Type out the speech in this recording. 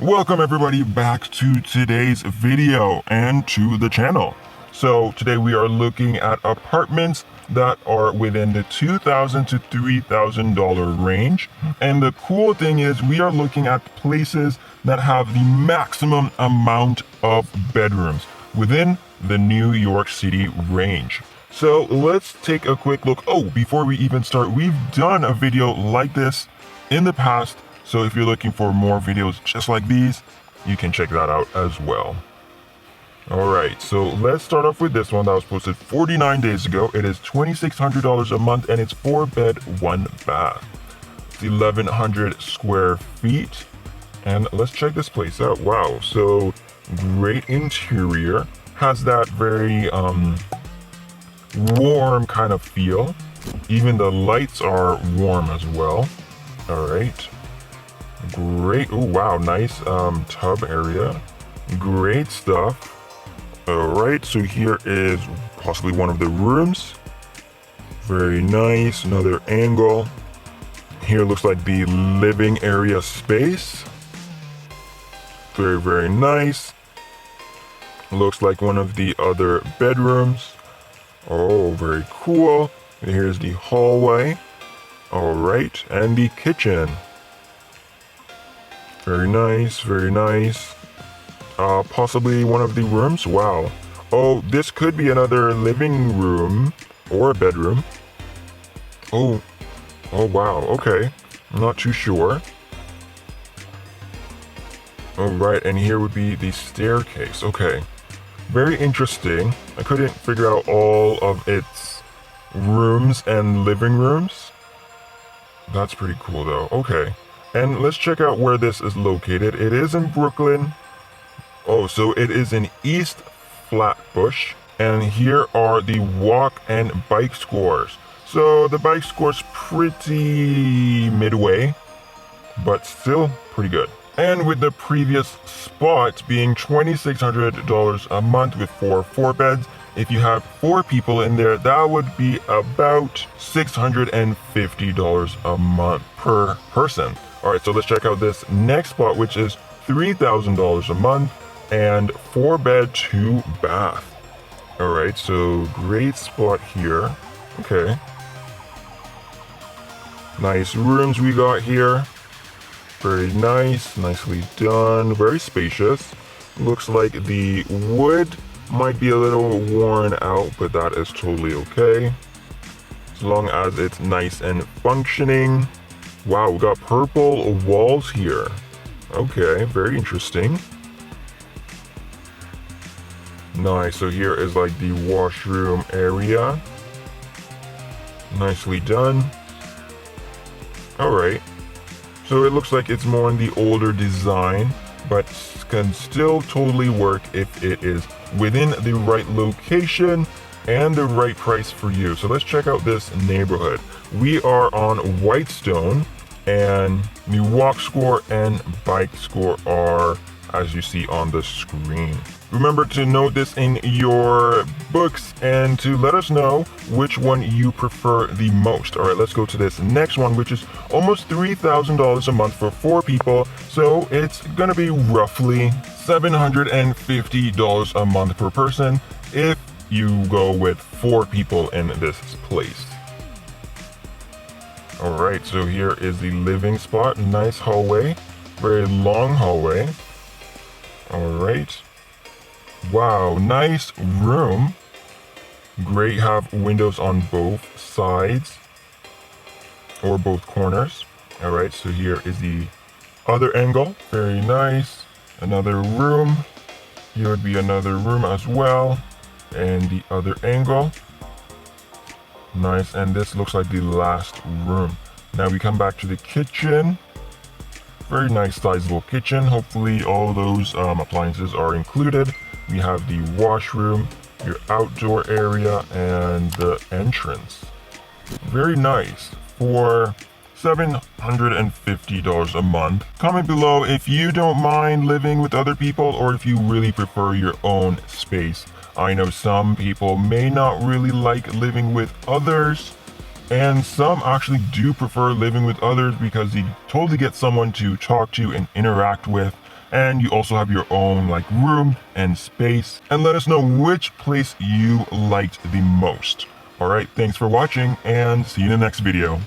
Welcome everybody back to today's video and to the channel. So today we are looking at apartments that are within the $2,000 to $3,000 range. And the cool thing is we are looking at places that have the maximum amount of bedrooms within the New York City range. So let's take a quick look. Oh, before we even start, we've done a video like this in the past. So if you're looking for more videos just like these, you can check that out as well. Alright, so let's start off with this one that was posted 49 days ago. It is $2,600 a month and it's 4 bed, 1 bath. It's 1,100 square feet. And let's check this place out. Wow, so great interior. Has that very warm kind of feel. Even the lights are warm as well. Alright. Great. Oh wow, nice tub area. Great stuff. Alright, so here is possibly one of the rooms. Very nice. Another angle. Here looks like the living area space. Very, very nice. Looks like one of the other bedrooms. Oh, very cool. And here's the hallway. Alright, and the kitchen. Very nice, very nice. Possibly one of the rooms. Wow. Oh, this could be another living room or a bedroom. Oh wow, okay. I'm not too sure. Alright, and here would be the staircase. Okay. Very interesting. I couldn't figure out all of its rooms and living rooms. That's pretty cool though. Okay. And let's check out where this is located. It is in Brooklyn. Oh, so it is in East Flatbush. And here are the walk and bike scores. So the bike score's pretty midway, but still pretty good. And with the previous spot being $2,600 a month with 4 beds, if you have 4 people in there, that would be about $650 a month per person. Alright, so let's check out this next spot, which is $3,000 a month and 4 bed, 2 bath. Alright, so great spot here. Okay. Nice rooms we got here. Very nice, nicely done, very spacious. Looks like the wood might be a little worn out, but that is totally okay. As long as it's nice and functioning. Wow, we got purple walls here. Okay, very interesting. Nice, so here is like the washroom area. Nicely done. Alright. So it looks like it's more in the older design, but can still totally work if it is within the right location and the right price for you. So let's check out this neighborhood. We are on Whitestone, and the walk score and bike score are as you see on the screen. Remember to note this in your books and to let us know which one you prefer the most. All right, let's go to this next one, which is almost $3,000 a month for 4 people. So it's gonna be roughly $750 a month per person if you go with 4 people in this place. All right, so here is the living spot. Nice hallway, very long hallway. All right. Wow, nice room. Great, have windows on both sides or both corners. All right, so here is the other angle. Very nice. Another room. Here would be another room as well. And the other angle. Nice, and this looks like the last room. Now we come back to the kitchen. Very nice sizable kitchen. Hopefully all those appliances are included. We have the washroom, your outdoor area, and the entrance. Very nice for $750 a month. Comment below if you don't mind living with other people or if you really prefer your own space. I know some people may not really like living with others, and some actually do prefer living with others because you totally get someone to talk to and interact with, and you also have your own like room and space. And let us know which place you liked the most. All right, thanks for watching and see you in the next video.